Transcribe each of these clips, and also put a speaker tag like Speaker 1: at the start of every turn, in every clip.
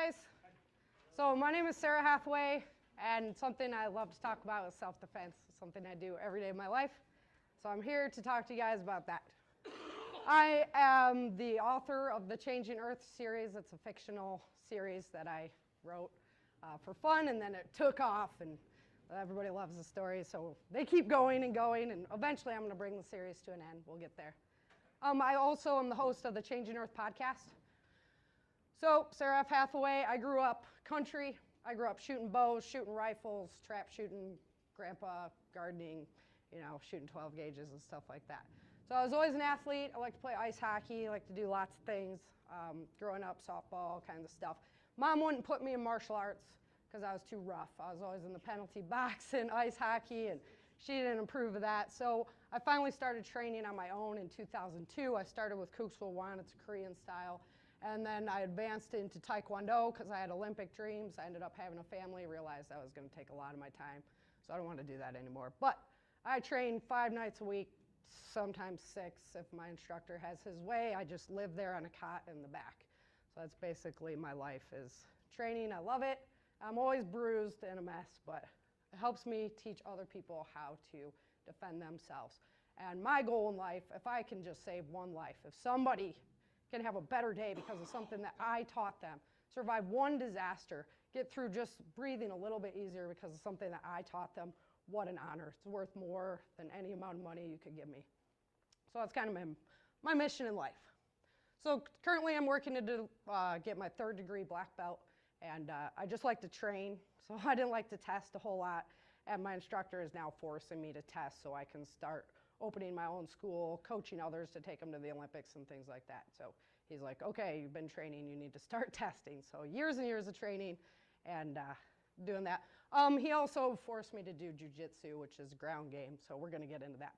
Speaker 1: guys. So my name is Sara Hathaway, and something I love to talk about is self-defense, something I do every day of my life. So I'm here to talk to you guys about that. I am the author of the Changing Earth series. It's a fictional series that I wrote for fun, and then it took off, and everybody loves the story, so they keep going, and eventually I'm going to bring the series to an end. We'll get there. I also am the host of the Changing Earth podcast. So, Sara F. Hathaway, I grew up country. I grew up shooting bows, shooting rifles, trap shooting, grandpa, gardening, shooting 12 gauges and stuff like that. So I was always an athlete. I like to play ice hockey, I like to do lots of things. Growing up, softball, kinds of stuff. Mom wouldn't put me in martial arts because I was too rough. I was always in the penalty box and ice hockey, and she didn't approve of that. So I finally started training on my own in 2002. I started with Kuksul Wan, it's a Korean style. And then I advanced into Taekwondo because I had Olympic dreams. I ended up having a family, realized that was going to take a lot of my time. So I don't want to do that anymore. But I train 5 nights a week, sometimes 6 if my instructor has his way. I just live there on a cot in the back. So that's basically my life is training. I love it. I'm always bruised and a mess, but it helps me teach other people how to defend themselves. And my goal in life, if I can just save one life, if somebody can have a better day because of something that I taught them, survive one disaster, get through just breathing a little bit easier because of something that I taught them, what an honor. It's worth more than any amount of money you could give me. So that's kind of my mission in life. So currently I'm working to get my 3rd degree black belt, and I just like to train, so I didn't like to test a whole lot, and my instructor is now forcing me to test so I can start opening my own school, coaching others to take them to the Olympics and things like that. So he's like, okay, you've been training, you need to start testing. So years and years of training and doing that. He also forced me to do jiu-jitsu, which is ground game, so we're gonna get into that.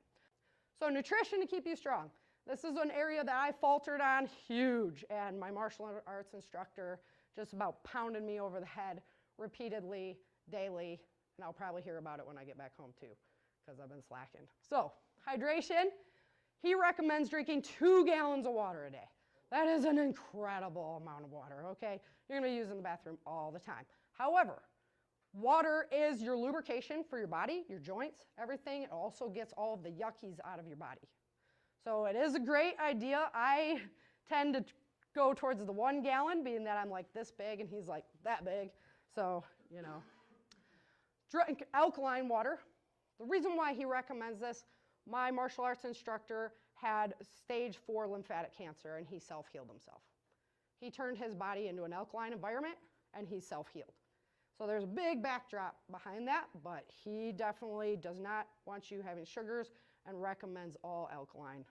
Speaker 1: So nutrition to keep you strong. This is an area that I faltered on huge, and my martial arts instructor just about pounded me over the head repeatedly, daily, and I'll probably hear about it when I get back home too, because I've been slacking. So, hydration, he recommends drinking 2 gallons of water a day. That is an incredible amount of water, okay? You're gonna be using the bathroom all the time. However, water is your lubrication for your body, your joints, everything. It also gets all of the yuckies out of your body. So it is a great idea. I tend to go towards the 1 gallon, being that I'm like this big and he's like that big. So, drink alkaline water. The reason why he recommends this, my martial arts instructor had stage 4 lymphatic cancer and he self-healed himself. He turned his body into an alkaline environment and he self-healed. So there's a big backdrop behind that, but he definitely does not want you having sugars and recommends all alkaline.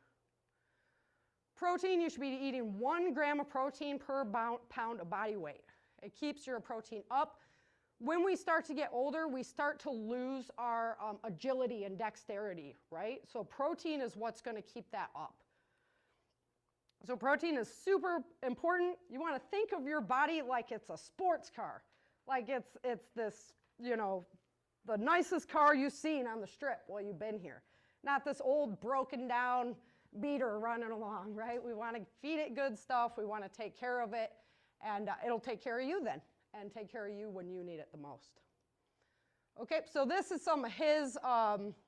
Speaker 1: Protein, you should be eating 1 gram of protein per pound of body weight. It keeps your protein up. When we start to get older, we start to lose our agility and dexterity, right? So protein is what's going to keep that up. So protein is super important. You want to think of your body like it's a sports car. Like it's this, the nicest car you've seen on the strip while you've been here. Not this old broken down beater running along, right? We want to feed it good stuff. We want to take care of it, and it'll take care of you then, and take care of you when you need it the most. Okay, so this is some of his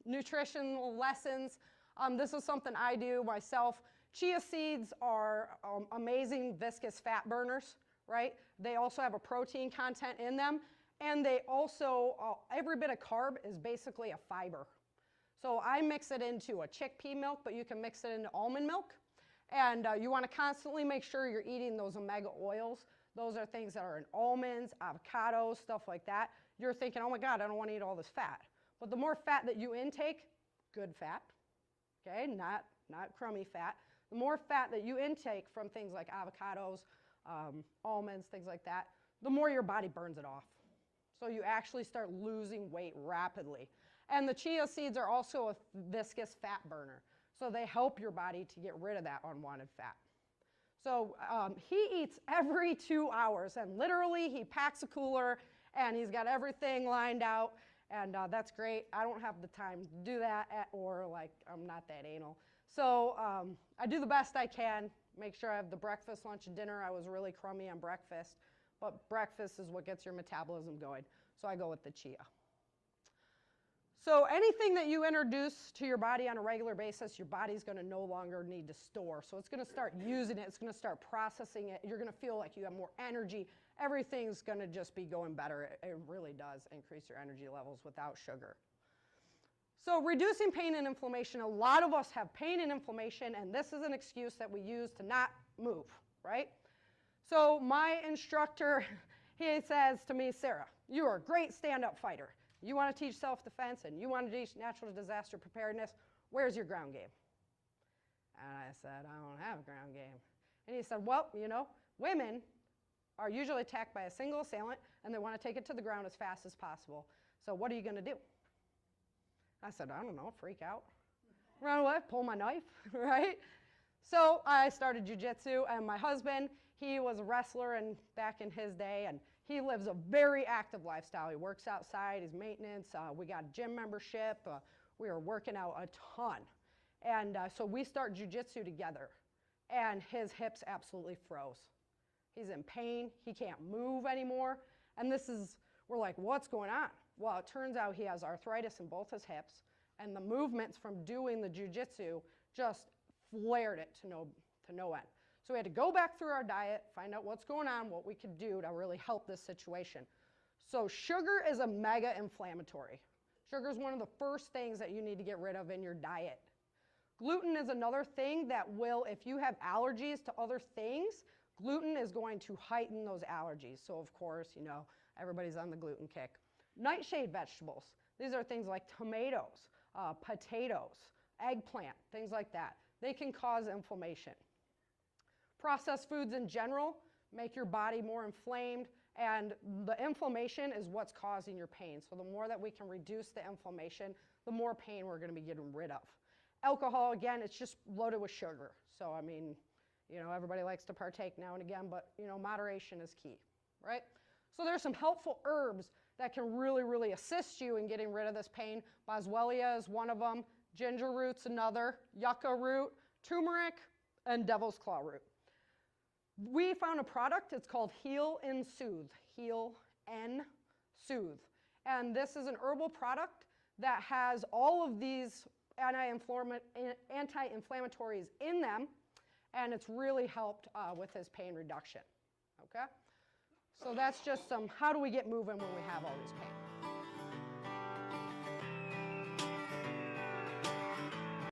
Speaker 1: nutritional lessons. This is something I do myself. Chia seeds are amazing viscous fat burners, right? They also have a protein content in them, and they also, every bit of carb is basically a fiber. So I mix it into a chickpea milk, but you can mix it into almond milk. And you want to constantly make sure you're eating those omega oils. Those are things that are in almonds, avocados, stuff like that. You're thinking, oh my God, I don't want to eat all this fat. But the more fat that you intake, good fat, okay, not crummy fat. The more fat that you intake from things like avocados, almonds, things like that, the more your body burns it off. So you actually start losing weight rapidly. And the chia seeds are also a viscous fat burner. So they help your body to get rid of that unwanted fat. So he eats every 2 hours, and literally he packs a cooler and he's got everything lined out, and that's great. I don't have the time to do that, or like I'm not that anal. So I do the best I can, make sure I have the breakfast, lunch, and dinner. I was really crummy on breakfast, but breakfast is what gets your metabolism going. So I go with the chia. So anything that you introduce to your body on a regular basis, your body's going to no longer need to store. So it's going to start using it. It's going to start processing it. You're going to feel like you have more energy. Everything's going to just be going better. It really does increase your energy levels without sugar. So reducing pain and inflammation, a lot of us have pain and inflammation, and this is an excuse that we use to not move, right? So my instructor, he says to me, Sarah, you are a great stand-up fighter. You want to teach self-defense and you want to teach natural disaster preparedness. Where's your ground game? And I said, I don't have a ground game. And he said, well, you know, women are usually attacked by a single assailant and they want to take it to the ground as fast as possible. So what are you going to do? I said, I don't know, freak out. Run away, pull my knife, right? So I started jiu-jitsu, and my husband, he was a wrestler back in his day, and he lives a very active lifestyle. He works outside, he's maintenance, we got a gym membership, we are working out a ton. And so we start jiu-jitsu together, and his hips absolutely froze. He's in pain, he can't move anymore, and we're like, what's going on? Well, it turns out he has arthritis in both his hips, and the movements from doing the jiu-jitsu just flared it to no end. So we had to go back through our diet, find out what's going on, what we could do to really help this situation. So sugar is a mega inflammatory. Sugar is one of the first things that you need to get rid of in your diet. Gluten is another thing that will, if you have allergies to other things, gluten is going to heighten those allergies. So of course, you know, everybody's on the gluten kick. Nightshade vegetables, these are things like tomatoes, potatoes, eggplant, things like that. They can cause inflammation. Processed foods in general make your body more inflamed, and the inflammation is what's causing your pain. So the more that we can reduce the inflammation, the more pain we're going to be getting rid of. Alcohol, again, it's just loaded with sugar. So, I mean, you know, everybody likes to partake now and again, but, you know, moderation is key, right? So there's some helpful herbs that can really, really assist you in getting rid of this pain. Boswellia is one of them. Ginger root's another. Yucca root, turmeric, and devil's claw root. We found a product, it's called Heal and Soothe. Heal and Soothe. And this is an herbal product that has all of these anti-inflammatories in them, and it's really helped with his pain reduction, okay? So that's just how do we get moving when we have all this pain?